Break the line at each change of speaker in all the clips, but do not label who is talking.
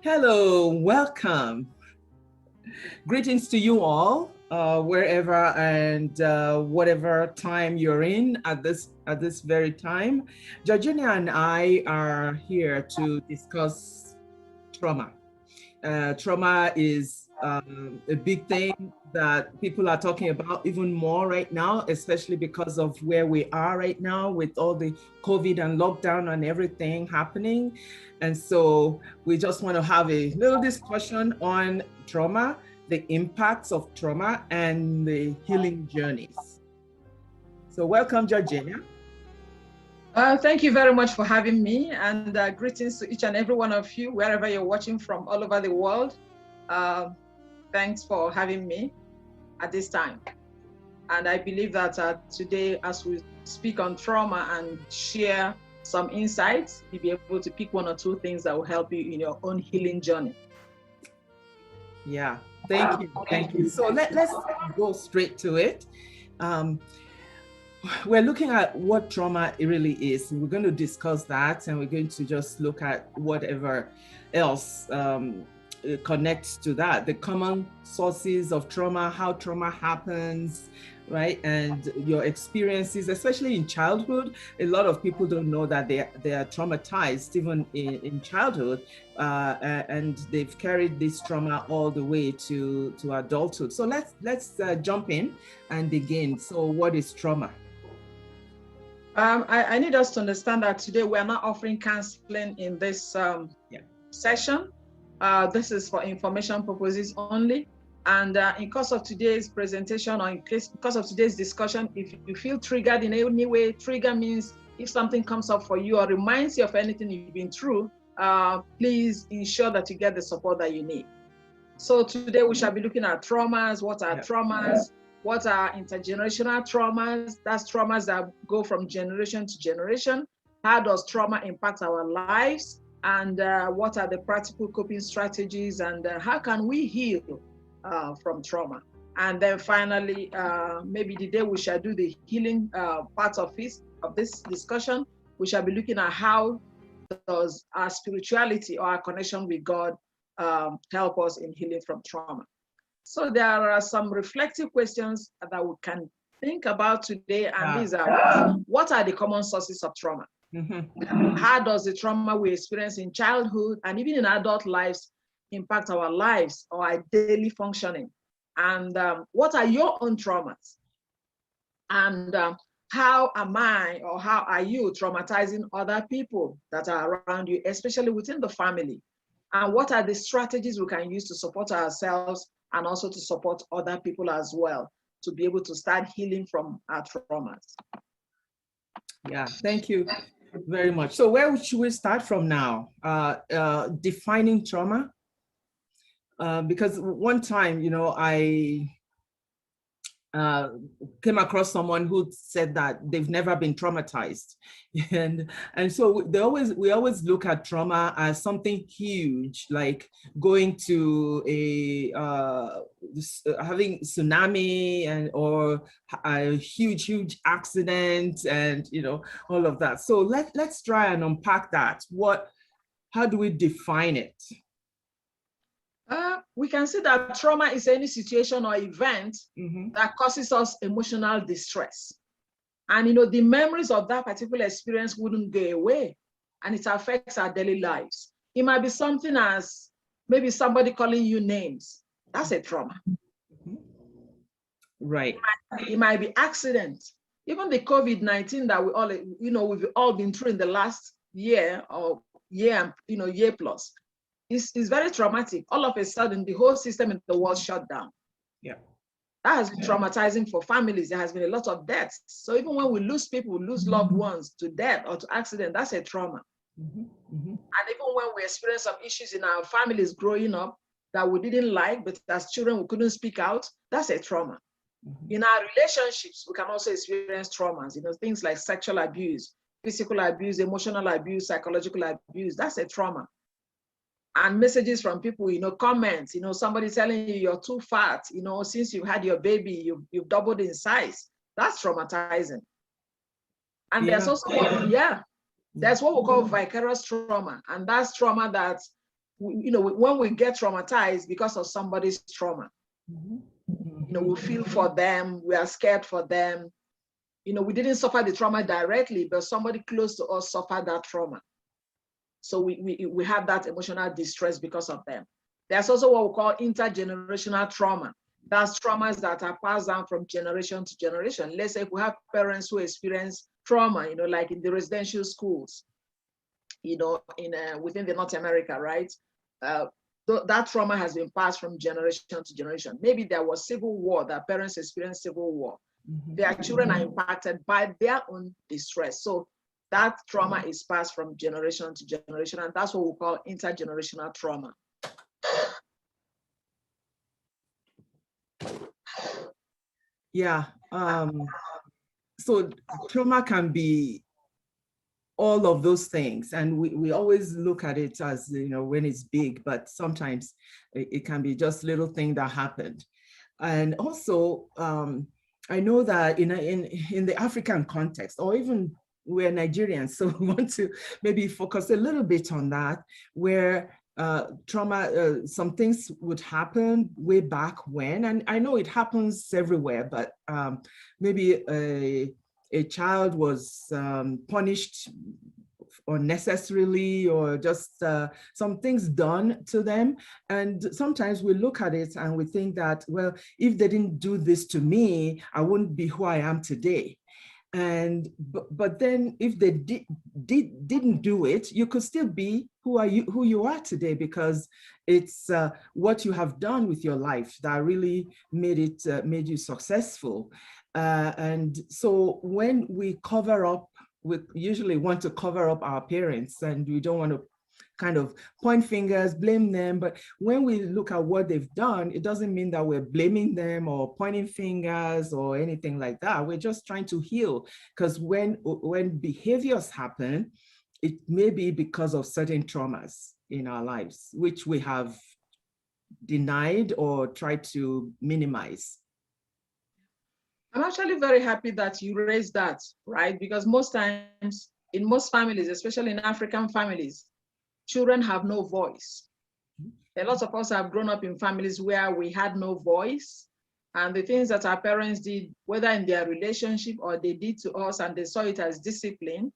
Hello, welcome. Greetings to you all, wherever and whatever time you're in at this very time. Georginia and I are here to discuss trauma. Trauma is a big thing that people are talking about even more right now, especially because of where we are right now with all the COVID and lockdown and everything happening. And so we just want to have a little discussion on trauma, the impacts of trauma, and the healing journeys. So welcome, Georginia.
Thank you very much for having me, and greetings to each and every one of you, wherever you're watching from all over the world. Thanks for having me at this time. And I believe that today, as we speak on trauma and share some insights, you'll be able to pick one or two things that will help you in your own healing journey.
Yeah, thank you. Thank you. So let's go straight to it. We're looking at what trauma really is. We're going to discuss that, and we're going to just look at whatever else connects to that, the common sources of trauma, how trauma happens, right? And your experiences, especially in childhood. A lot of people don't know that they are traumatized even in childhood, and they've carried this trauma all the way to adulthood. So let's jump in and begin. So what is trauma?
I need us to understand that today we are not offering counseling in this session. This is for information purposes only. And in course of today's presentation, or because of today's discussion, if you feel triggered in any way, trigger means if something comes up for you or reminds you of anything you've been through, please ensure that you get the support that you need. So today we shall be looking at traumas. What are traumas? What are intergenerational traumas? That's traumas that go from generation to generation. How does trauma impact our lives? And what are the practical coping strategies? And how can we heal from trauma? And then finally, maybe the day we shall do the healing part of this discussion, we shall be looking at how does our spirituality or our connection with God help us in healing from trauma. So there are some reflective questions that we can think about today, and these are, what are the common sources of trauma? Mm-hmm. How does the trauma we experience in childhood and even in adult lives impact our lives or our daily functioning? And what are your own traumas? And how am I or how are you traumatizing other people that are around you, especially within the family? And what are the strategies we can use to support ourselves and also to support other people as well, to be able to start healing from our traumas?
Yeah, thank you very much. So where should we start from now? Defining trauma. Because one time, I came across someone who said that they've never been traumatized, and so we always look at trauma as something huge, like going to having tsunami or a huge accident, and all of that. So let's try and unpack that. How do we define it?
We can see that trauma is any situation or event that causes us emotional distress. And the memories of that particular experience wouldn't go away, and it affects our daily lives. It might be something as maybe somebody calling you names. That's a trauma.
Right.
It might be accident. Even the COVID-19 that we all, we've all been through in the last year or year plus. It's very traumatic. All of a sudden, the whole system in the world shut down.
Yeah.
That has been traumatizing for families. There has been a lot of deaths. So even when we lose people, we lose loved ones to death or to accident, that's a trauma. And even when we experience some issues in our families growing up that we didn't like, but as children, we couldn't speak out, that's a trauma. In our relationships, we can also experience traumas, things like sexual abuse, physical abuse, emotional abuse, psychological abuse, that's a trauma. And messages from people, comments, somebody telling you you're too fat, since you've had your baby, you've doubled in size. That's traumatizing. And there's also, there's what we call vicarious trauma. And that's trauma that when we get traumatized because of somebody's trauma, we feel for them, we are scared for them. We didn't suffer the trauma directly, but somebody close to us suffered that trauma. So we have that emotional distress because of them. There's also what we call intergenerational trauma. That's traumas that are passed down from generation to generation. Let's say if we have parents who experience trauma, like in the residential schools, within the North America, right? That trauma has been passed from generation to generation. Maybe there was civil war, that parents experienced civil war. Their children are impacted by their own distress. So that trauma is passed from generation to generation, and that's what we call intergenerational trauma.
Yeah. So trauma can be all of those things, and we always look at it as, when it's big, but sometimes it can be just little thing that happened. And also, I know that in the African context, or even we're Nigerians, so we want to maybe focus a little bit on that, where trauma, some things would happen way back when, and I know it happens everywhere, but maybe a child was punished unnecessarily, or just some things done to them. And sometimes we look at it and we think that, well, if they didn't do this to me, I wouldn't be who I am today. And but then if they didn't do it, you could still be who you are today, because it's what you have done with your life that really made you successful. And so when we cover up, we usually want to cover up our parents, and we don't want to kind of point fingers, blame them. But when we look at what they've done, it doesn't mean that we're blaming them or pointing fingers or anything like that. We're just trying to heal, because when behaviors happen, it may be because of certain traumas in our lives, which we have denied or tried to minimize.
I'm actually very happy that you raised that, right? Because most times in most families, especially in African families, children have no voice. A lot of us have grown up in families where we had no voice, and the things that our parents did, whether in their relationship or they did to us and they saw it as discipline,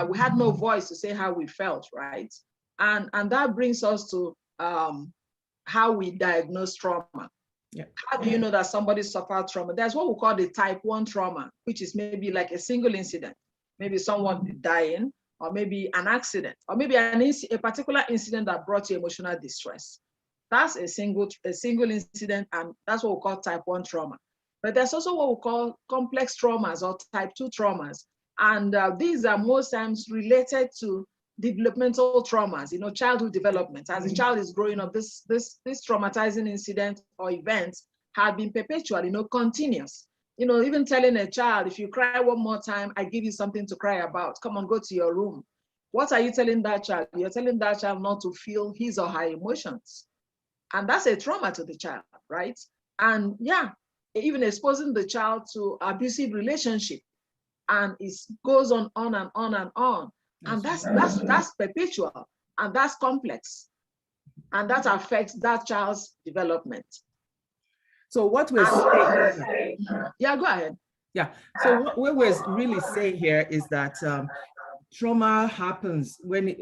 we had no voice to say how we felt, right? And that brings us to how we diagnose trauma. Yeah. How do you know that somebody suffered trauma? There's what we call the type 1 trauma, which is maybe like a single incident, maybe someone dying, or maybe an accident, or maybe a particular incident that brought you emotional distress. That's a single incident, and that's what we call type 1 trauma. But there's also what we call complex traumas or type 2 traumas. And these are most times related to developmental traumas, childhood development. As a child is growing up, this traumatizing incident or event have been perpetual, continuous. Even telling a child, if you cry one more time, I give you something to cry about. Come on, go to your room. What are you telling that child? You're telling that child not to feel his or her emotions. And that's a trauma to the child, right? And yeah, even exposing the child to abusive relationship. And it goes on and on and on. And that's perpetual, and that's complex, and that affects that child's development.
So what we're saying,
yeah, go ahead.
Yeah, so what we're really saying here is that trauma happens when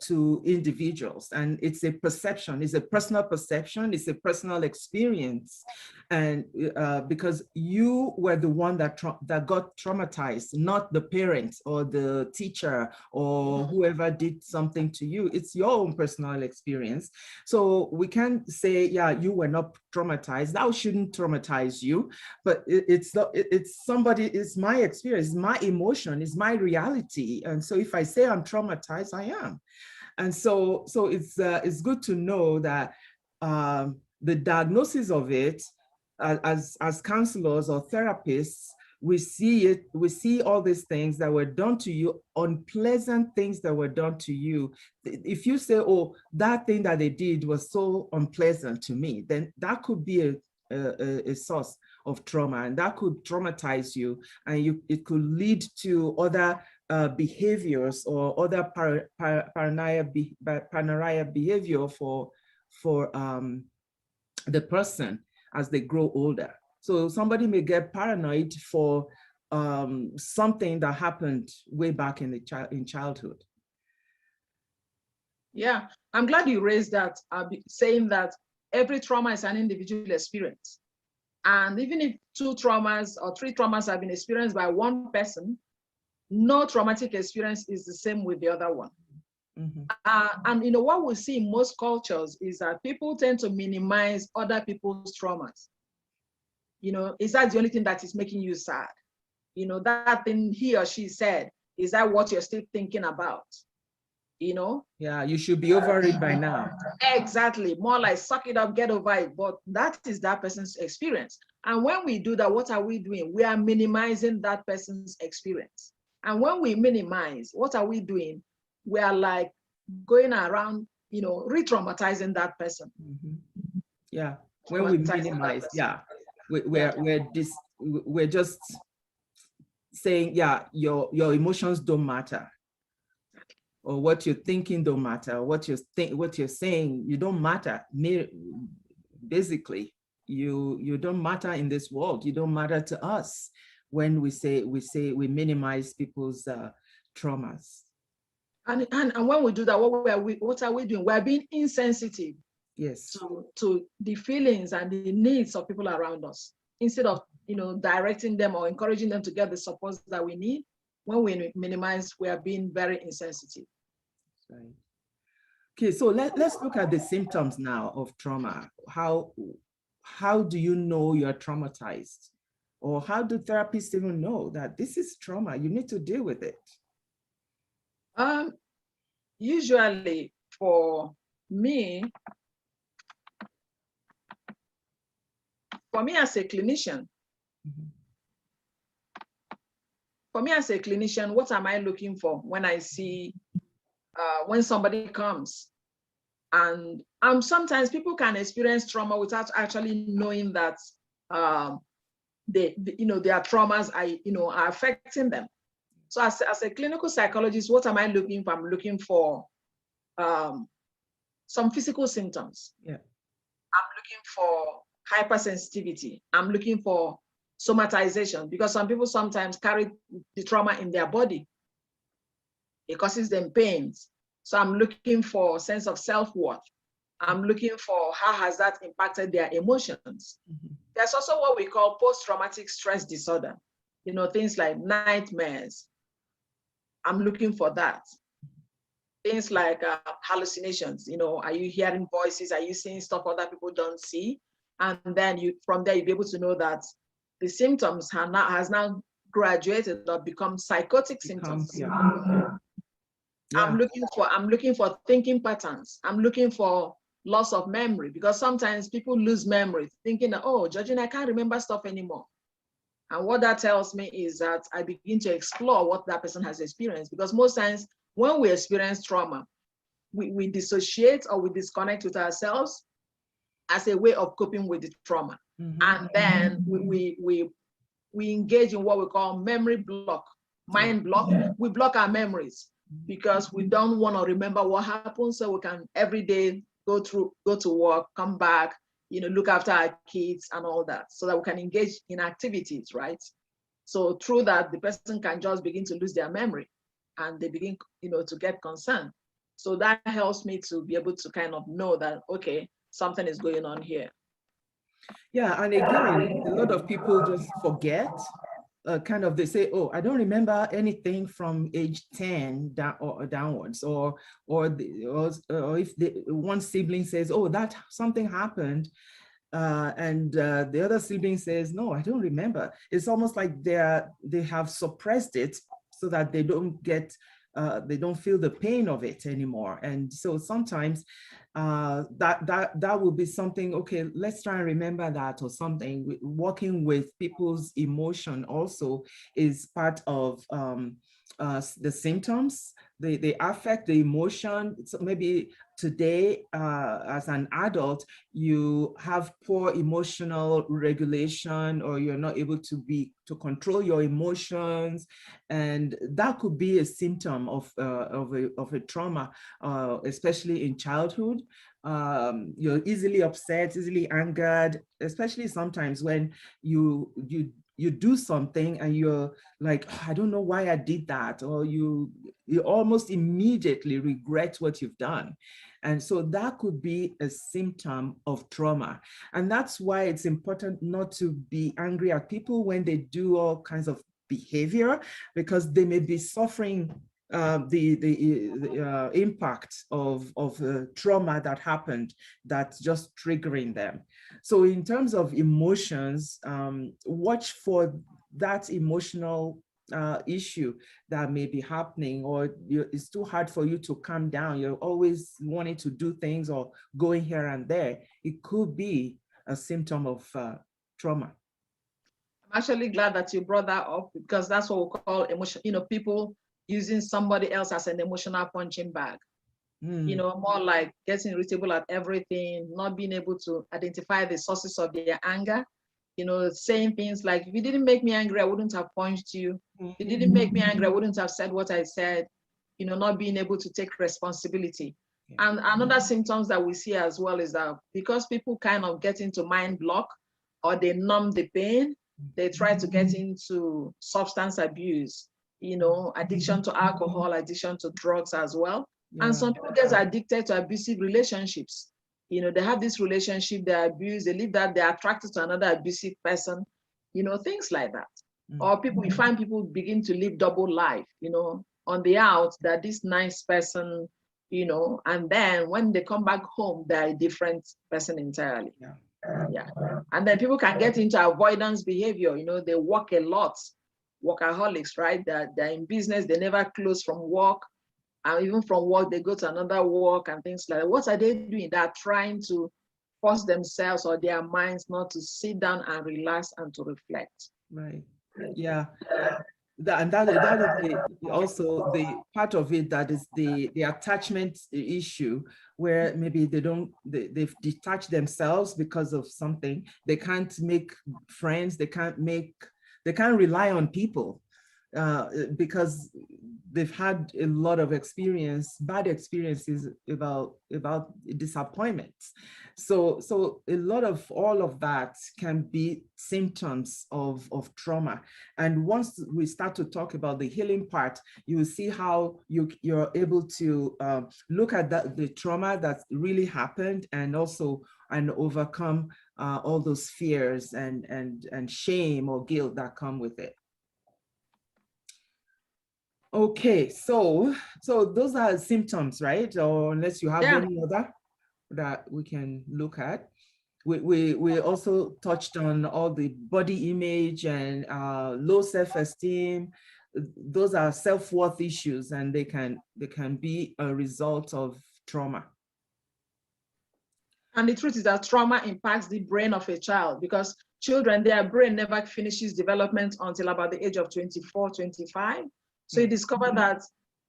to individuals, and it's a perception, it's a personal perception, it's a personal experience, and because you were the one that got traumatized, not the parents or the teacher or whoever did something to you. It's your own personal experience. So we can't say, yeah, you were not traumatized, that shouldn't traumatize you, but it's somebody, it's my experience, my emotion, it's my reality. And so if I say I'm traumatized, I am. And so it's good to know that the diagnosis of it, as counselors or therapists, we see all these things that were done to you, unpleasant things that were done to you. If you say, oh, that thing that they did was so unpleasant to me, then that could be a source of trauma, and that could traumatize you, and it could lead to other behaviors or other paranoia behavior for the person as they grow older. So somebody may get paranoid for something that happened way back in childhood.
Yeah, I'm glad you raised that, saying that every trauma is an individual experience. And even if 2 traumas or 3 traumas have been experienced by one person, no traumatic experience is the same with the other one.
Mm-hmm.
And you know, what we see in most cultures is that people tend to minimize other people's traumas. You know, is that the only thing that is making you sad? You know, that thing he or she said, is that what you're still thinking about? You know?
Yeah, you should be over it by now.
Exactly. More like suck it up, get over it. But that is that person's experience. And when we do that, what are we doing? We are minimizing that person's experience. And when we minimize, what are we doing? We are like going around, you know, re-traumatizing that person.
Mm-hmm. Yeah. When we minimize, yeah, we're just saying, yeah, your emotions don't matter, or what you're thinking don't matter, what you're saying, you don't matter. Basically, you don't matter in this world. You don't matter to us when we minimize people's traumas.
And when we do that, what are we doing? We're being insensitive,
yes,
to the feelings and the needs of people around us, instead of, you know, directing them or encouraging them to get the support that we need. When we minimize, we are being very insensitive.
right. Okay, so let's look at the symptoms now of trauma. How do you know you're traumatized? Or how do therapists even know that this is trauma? You need to deal with it.
Usually for me as a clinician, what am I looking for when I see, when somebody comes? And sometimes people can experience trauma without actually knowing that their traumas are affecting them. So as a clinical psychologist, what am I looking for? I'm looking for some physical symptoms.
Yeah.
I'm looking for hypersensitivity. I'm looking for somatization, because some people sometimes carry the trauma in their body. It causes them pains. So I'm looking for a sense of self-worth. I'm looking for how has that impacted their emotions. Mm-hmm. There's also what we call post-traumatic stress disorder. You know, things like nightmares. I'm looking for that. Things like hallucinations. You know, are you hearing voices? Are you seeing stuff other people don't see? And then from there, you'll be able to know that the symptoms has now graduated or become psychotic symptoms.
Yeah.
I'm looking for thinking patterns. I'm looking for loss of memory, because sometimes people lose memory, thinking that, oh, Georgina, I can't remember stuff anymore. And what that tells me is that I begin to explore what that person has experienced, because most times when we experience trauma, we dissociate or we disconnect with ourselves as a way of coping with the trauma. Mm-hmm. And then we engage in what we call memory block, mind block. We block our memories because we don't want to remember what happened, so we can every day go to work, come back, you know, look after our kids and all that, so that we can engage in activities, right? So through that, the person can just begin to lose their memory, and they begin, you know, to get concerned. So that helps me to be able to kind of know that, okay, something is going on here.
Yeah, and again, a lot of people just forget. They say, oh, I don't remember anything from age 10 down or downwards, or if one sibling says, oh, that something happened, and the other sibling says, no, I don't remember. It's almost like they have suppressed it so that they don't feel the pain of it anymore. And so sometimes that will be something, okay, let's try and remember that, or something. Working with people's emotion also is part of the symptoms. They affect the emotion. So maybe today, as an adult, you have poor emotional regulation, or you're not able to control your emotions, and that could be a symptom of a trauma, especially in childhood. You're easily upset, easily angered, especially sometimes when you do something and you're like, "Oh, I don't know why I did that," or you almost immediately regret what you've done. And so that could be a symptom of trauma. And that's why it's important not to be angry at people when they do all kinds of behavior, because they may be suffering the impact of trauma that happened, that's just triggering them. So in terms of emotions, watch for that emotional issue that may be happening, or it's too hard for you to calm down. You're always wanting to do things or going here and there. It could be a symptom of trauma.
I'm actually glad that you brought that up, because that's what we call emotion, people using somebody else as an emotional punching bag. More like getting irritable at everything, not being able to identify the sources of their anger, saying things like, if you didn't make me angry, I wouldn't have punched you. If you didn't make me angry, I wouldn't have said what I said, not being able to take responsibility. Yeah. And another symptoms that we see as well is that because people kind of get into mind block, or they numb the pain, they try to get into substance abuse, addiction to alcohol, addiction to drugs as well. Yeah. And some people get addicted to abusive relationships. They have this relationship, they abuse, they leave that, they're attracted to another abusive person, things like that. Or you find people begin to live double life, on the out, that this nice person, and then when they come back home, they're a different person entirely. Yeah. And then people can get into avoidance behavior. They work a lot, workaholics, right? They're in business, they never close from work. And even from work, they go to another work and things like that. What are they doing? They're trying to force themselves or their minds not to sit down and relax and to reflect.
Right. Yeah. That is also the part of it, that is the attachment issue, where maybe they've detached themselves because of something. They can't make friends. They can't rely on people because they've had a lot of bad experiences about disappointments. So a lot of all of that can be symptoms of trauma. And once we start to talk about the healing part, you will see how you're able to look at the trauma that really happened, and also overcome all those fears and shame or guilt that come with it. Okay, so those are symptoms, right? Or unless you have any other that we can look at. We also touched on all the body image and low self-esteem. Those are self-worth issues, and they can be a result of trauma.
And the truth is that trauma impacts the brain of a child, because children, their brain never finishes development until about the age of 24, 25. So you discover that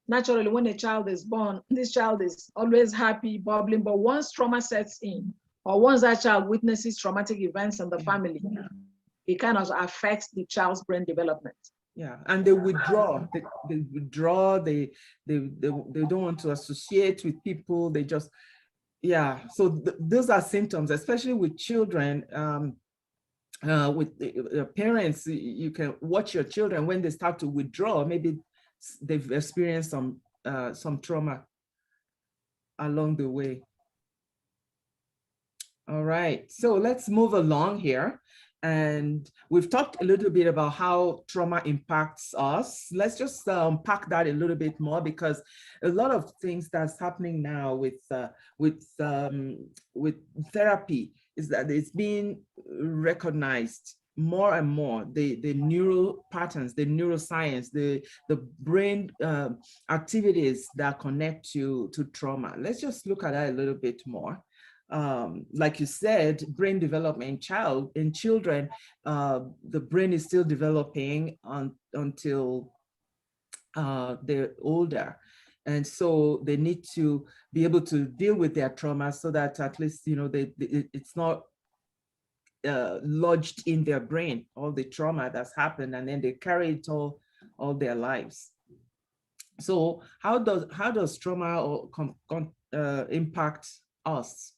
naturally when a child is born, this child is always happy, bubbling, but once trauma sets in, or once that child witnesses traumatic events in the family, it kind of affects the child's brain development.
Yeah, and they withdraw. They withdraw. They don't want to associate with people. They just, yeah. So those are symptoms, especially with children. With parents, you can watch your children when they start to withdraw. Maybe they've experienced some trauma along the way. All right, so let's move along here. And we've talked a little bit about how trauma impacts us. Let's just unpack that a little bit more, because a lot of things that's happening now with therapy is that it's being recognized more and more, the neural patterns, the neuroscience, the brain activities that connect to trauma. Let's just look at that a little bit more. Like you said, brain development in children, the brain is still developing until they're older. And so they need to be able to deal with their trauma so that at least, it's not lodged in their brain, all the trauma that's happened, and then they carry it all their lives. So how does trauma impact us?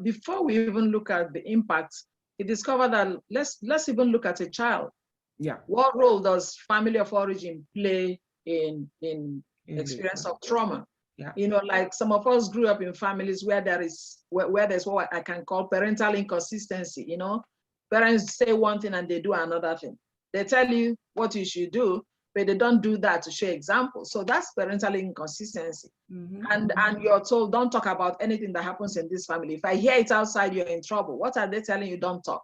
Before we even look at the impact, we discover that let's even look at a child.
Yeah.
What role does family of origin play in experience of trauma?
Yeah.
Like some of us grew up in families where there's what I can call parental inconsistency. Parents say one thing and they do another thing. They tell you what you should do, but they don't do that to show example. So that's parental inconsistency.
Mm-hmm.
And you're told, don't talk about anything that happens in this family. If I hear it outside, you're in trouble. What are they telling you? Don't talk.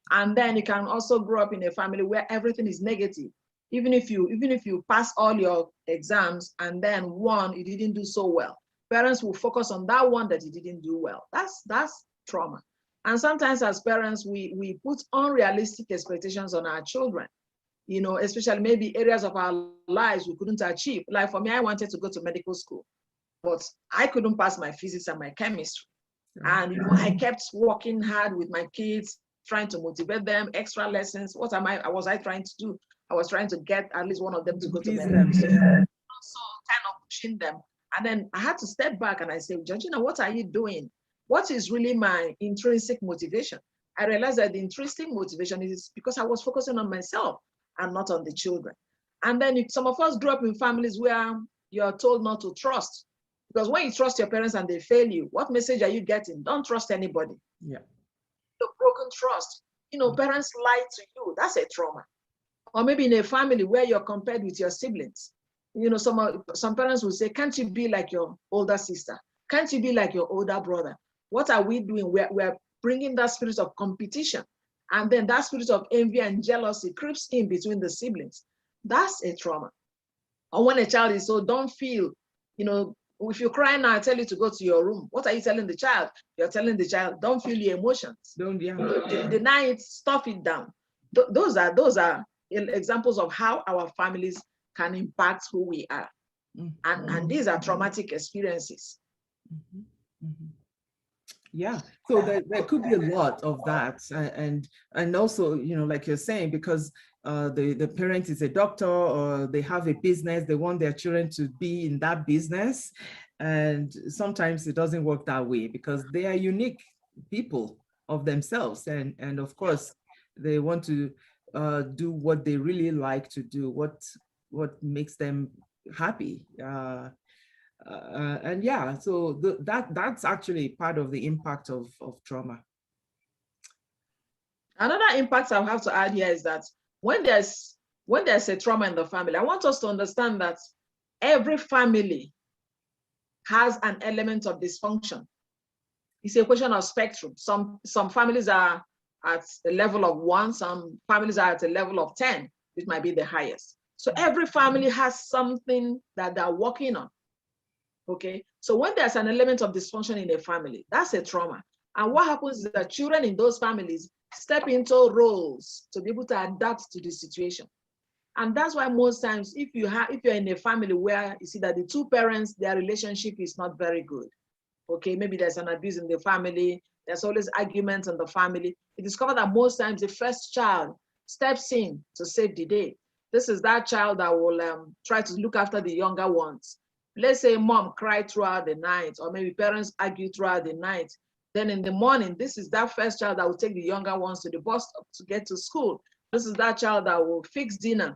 And then you can also grow up in a family where everything is negative. Even if you pass all your exams and then one you didn't do so well, parents will focus on that one that you didn't do well. That's trauma. And sometimes as parents, we put unrealistic expectations on our children, especially maybe areas of our lives we couldn't achieve. Like for me, I wanted to go to medical school, but I couldn't pass my physics and my chemistry. And I kept working hard with my kids, trying to motivate them, extra lessons. What was I trying to do? I was trying to get at least one of them to go to medical school. So kind of pushing them. And then I had to step back and I said, Georgina, what are you doing? What is really my intrinsic motivation? I realized that the intrinsic motivation is because I was focusing on myself and not on the children. And then some of us grew up in families where you're told not to trust. Because when you trust your parents and they fail you, what message are you getting? Don't trust anybody.
Yeah.
The broken trust. Parents lie to you. That's a trauma. Or maybe in a family where you're compared with your siblings. Some parents will say, can't you be like your older sister? Can't you be like your older brother? What are we doing? We're bringing that spirit of competition. And then that spirit of envy and jealousy creeps in between the siblings. That's a trauma. Or when a child is so, don't feel, if you cry now, I tell you to go to your room. What are you telling the child? You're telling the child, don't feel your emotions.
Don't, yeah.
Deny it, stuff it down. Those are examples of how our families can impact who we are. Mm-hmm. And these are traumatic experiences.
Mm-hmm. Mm-hmm. Yeah, so there could be a lot of that, and also, like you're saying, because the parent is a doctor or they have a business, they want their children to be in that business, and sometimes it doesn't work that way because they are unique people of themselves, and of course they want to do what they really like to do, what makes them happy. And yeah, so that's actually part of the impact of trauma.
Another impact I have to add here is that when there's a trauma in the family, I want us to understand that every family has an element of dysfunction. It's a question of spectrum. Some families are at the level of 1, some families are at a level of 10, which might be the highest. So every family has something that they're working on. Okay, so when there's an element of dysfunction in a family, that's a trauma. And what happens is that children in those families step into roles to be able to adapt to the situation. And that's why most times, if you're in a family where you see that the two parents, their relationship is not very good, okay, maybe there's an abuse in the family, there's always arguments in the family, you discover that most times the first child steps in to save the day. This is that child that will try to look after the younger ones. Let's say mom cried throughout the night, or maybe parents argue throughout the night. Then in the morning, this is that first child that will take the younger ones to the bus stop to get to school. This is that child that will fix dinner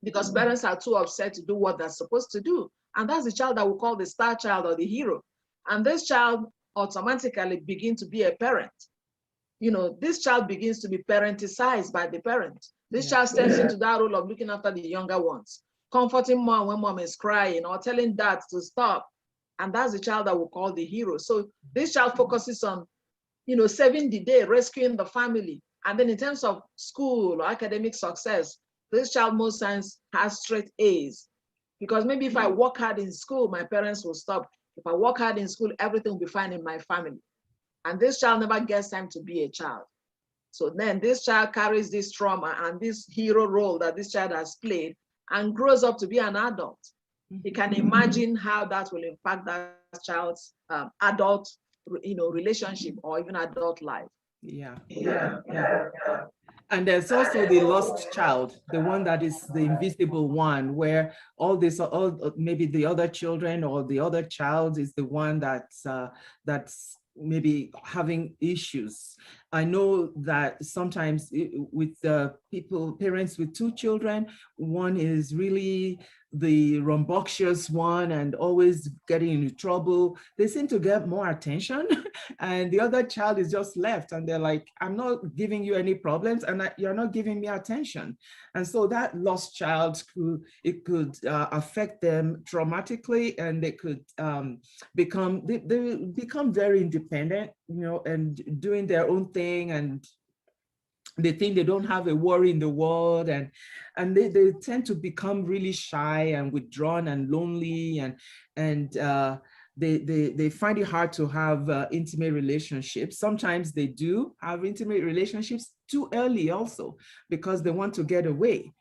because parents are too upset to do what they're supposed to do. And that's the child that we call the star child or the hero. And this child automatically begins to be a parent. This child begins to be parenticized by the parent. This child steps into that role of looking after the younger ones, comforting mom when mom is crying, or telling dad to stop. And that's the child that we call the hero. So this child focuses on, saving the day, rescuing the family. And then in terms of school or academic success, this child most times has straight A's. Because maybe if I work hard in school, my parents will stop. If I work hard in school, everything will be fine in my family. And this child never gets time to be a child. So then this child carries this trauma and this hero role that this child has played and grows up to be an adult, he can imagine how that will impact that child's adult, relationship or even adult life.
Yeah. And there's also the lost child, the one that is the invisible one, where all maybe the other children or the other child is the one that's maybe having issues. I know that sometimes with parents with two children, one is really the rambunctious one and always getting into trouble. They seem to get more attention and the other child is just left and they're like, I'm not giving you any problems and you're not giving me attention. And so that lost child could affect them traumatically, and they could they become very independent, and doing their own thing, and they think they don't have a worry in the world, and they tend to become really shy and withdrawn and lonely, and they find it hard to have intimate relationships. Sometimes they do have intimate relationships too early also, because they want to get away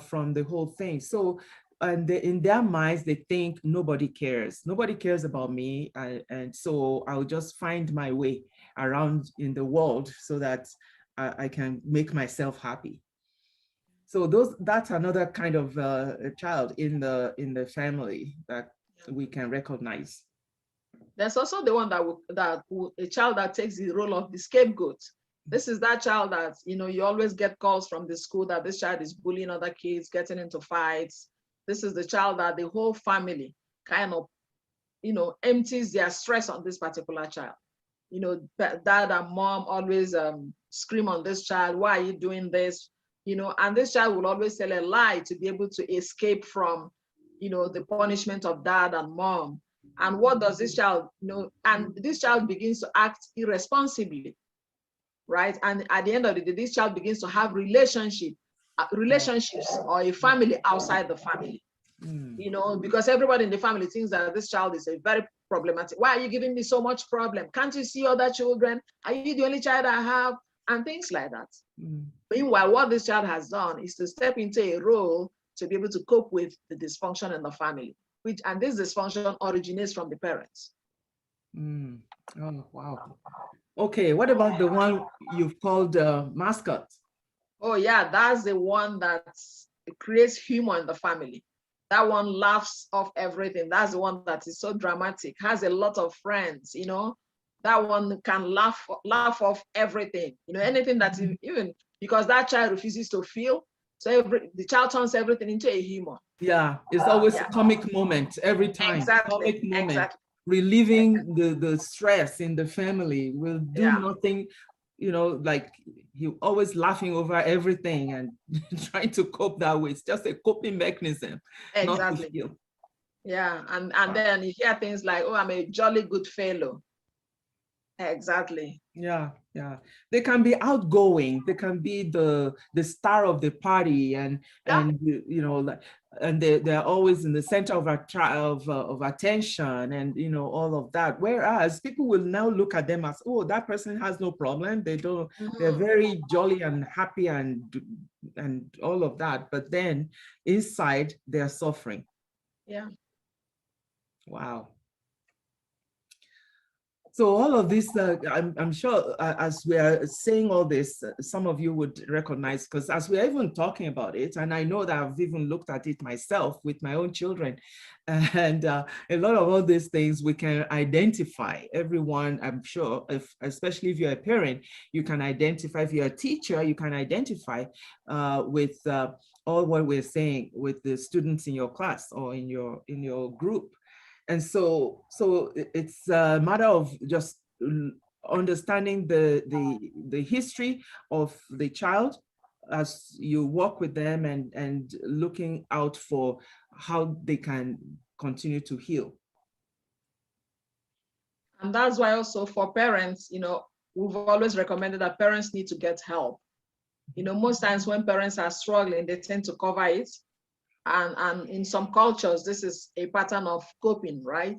from the whole thing. So, and in their minds, they think nobody cares about me, and so I'll just find my way around in the world so that I can make myself happy. So that's another kind of a child in the family that we can recognize.
There's also the one a child that takes the role of the scapegoat. This is that child that, you always get calls from the school that this child is bullying other kids, getting into fights. This is the child that the whole family kind of, empties their stress on this particular child. Dad and mom always scream on this child, why are you doing this? And this child will always tell a lie to be able to escape from, the punishment of dad and mom. And what does this child, and this child begins to act irresponsibly, right? And at the end of the day, this child begins to have relationships or a family outside the family. Because everybody in the family thinks that this child is a very problematic. Why are you giving me so much problem? Can't you see other children? Are you the only child I have? And things like that. Meanwhile, what this child has done is to step into a role to be able to cope with the dysfunction in the family, and this dysfunction originates from the parents.
Oh, wow. Okay, what about the one you've called mascot?
Oh yeah, that's the one that creates humor in the family. That one laughs off everything. That's the one that is so dramatic, has a lot of friends, that one can laugh off everything, anything that even because that child refuses to feel. So the child turns everything into a humor.
Yeah, it's always a comic moment every time.
Exactly.
Comic moment.
Exactly.
Relieving the stress in the family. Will do nothing, like he always laughing over everything and trying to cope that way. It's just a coping mechanism.
Exactly. Yeah, and then you hear things like, oh, I'm a jolly good fellow. Exactly.
Yeah. They can be outgoing. They can be the star of the party, and they're always in the center of attention, and all of that. Whereas people will now look at them as, oh, that person has no problem. They don't. They're very jolly and happy and all of that. But then inside they're suffering.
Yeah.
Wow. So all of this, I'm sure as we are saying all this, some of you would recognize, because as we are even talking about it, and I know that I've even looked at it myself with my own children, and a lot of all these things we can identify. Everyone, I'm sure, especially if you're a parent, you can identify. If you're a teacher, you can identify with all what we're saying with the students in your class or in your group. And so it's a matter of just understanding the history of the child as you work with them, and looking out for how they can continue to heal.
And that's why also for parents, we've always recommended that parents need to get help. Most times when parents are struggling, they tend to cover it. And in some cultures, this is a pattern of coping, right?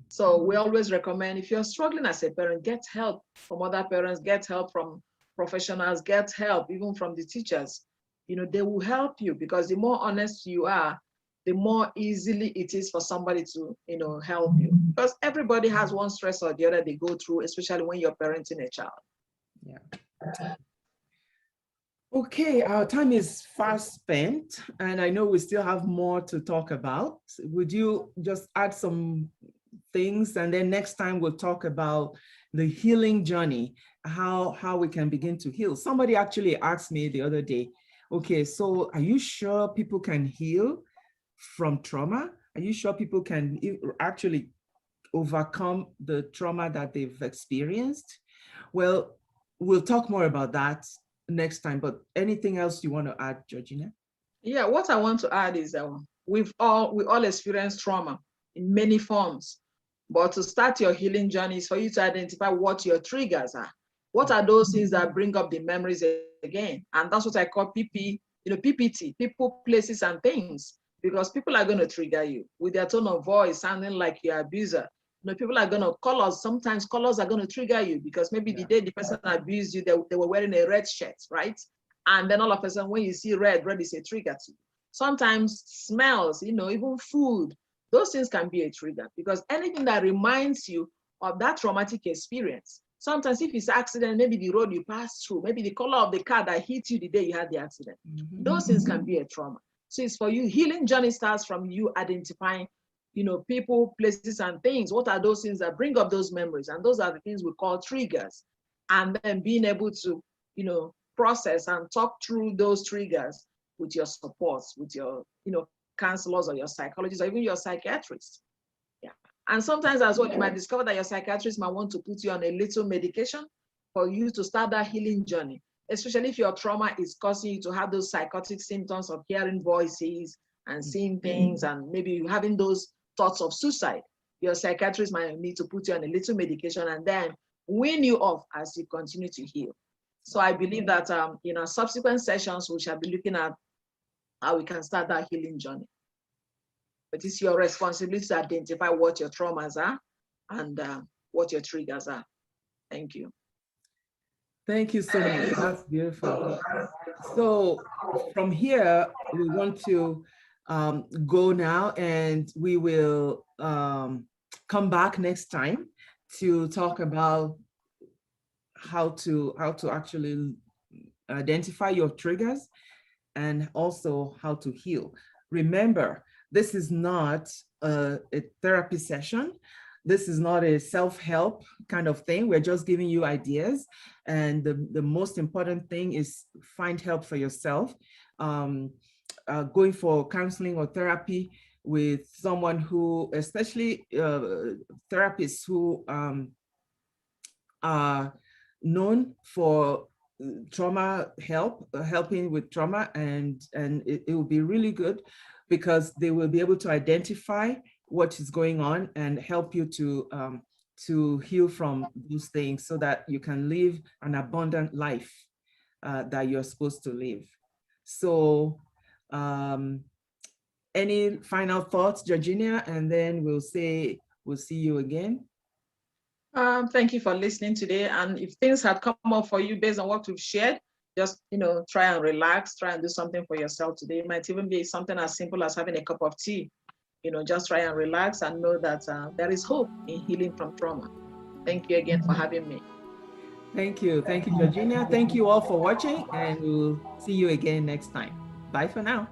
So we always recommend, if you're struggling as a parent, get help from other parents, get help from professionals, get help even from the teachers. they will help you, because the more honest you are, the more easily it is for somebody to, help you. Because everybody has one stress or the other they go through, especially when you're parenting a child.
Yeah. Okay, our time is fast spent, and I know we still have more to talk about. Would you just add some things, and then next time we'll talk about the healing journey, how we can begin to heal. Somebody actually asked me the other day, okay, so are you sure people can heal from trauma? Are you sure people can actually overcome the trauma that they've experienced? Well, we'll talk more about that next time, but anything else you want to add, Georgina?
Yeah, what I want to add is that we all experience trauma in many forms. But to start your healing journey is for you to identify what your triggers are. What are those things that bring up the memories again? And that's what I call PPT, people, places, and things. Because people are going to trigger you with their tone of voice, sounding like you're an abuser. People are going to colors. Sometimes colors are going to trigger you because maybe the day the person abused you, they were wearing a red shirt, right? And then all of a sudden, when you see red is a trigger to you. Sometimes smells, even food, those things can be a trigger, because anything that reminds you of that traumatic experience. Sometimes if it's accident, maybe the road you passed through, maybe the color of the car that hit you the day you had the accident, those things can be a trauma. So it's for you. Healing journey starts from you identifying, people, places, and things. What are those things that bring up those memories? And those are the things we call triggers. And then being able to, process and talk through those triggers with your supports, with your, counselors or your psychologists or even your psychiatrist. Yeah. And sometimes as well, you might discover that your psychiatrist might want to put you on a little medication for you to start that healing journey, especially if your trauma is causing you to have those psychotic symptoms of hearing voices and seeing things, and maybe you having those thoughts of suicide. Your psychiatrist might need to put you on a little medication and then wean you off as you continue to heal. So I believe that in our subsequent sessions, we shall be looking at how we can start that healing journey. But it's your responsibility to identify what your traumas are and what your triggers are. Thank you.
Thank you so much. That's beautiful. So from here, we want to go now, and we will come back next time to talk about how to actually identify your triggers and also how to heal. Remember, this is not a therapy session. This is not a self-help kind of thing. We're just giving you ideas. And the most important thing is find help for yourself. Going for counseling or therapy with someone who, especially therapists who are known for trauma helping with trauma, and it will be really good because they will be able to identify what is going on and help you to heal from those things so that you can live an abundant life that you're supposed to live. So any final thoughts, Georgina, and then we'll see you again.
Thank you for listening today. And if things had come up for you based on what we've shared, just try and relax, try and do something for yourself today. It might even be something as simple as having a cup of tea. Just try and relax and know that there is hope in healing from trauma. Thank you again for having me.
Thank you, Georgina. Thank you all for watching, and we'll see you again next time. Bye for now.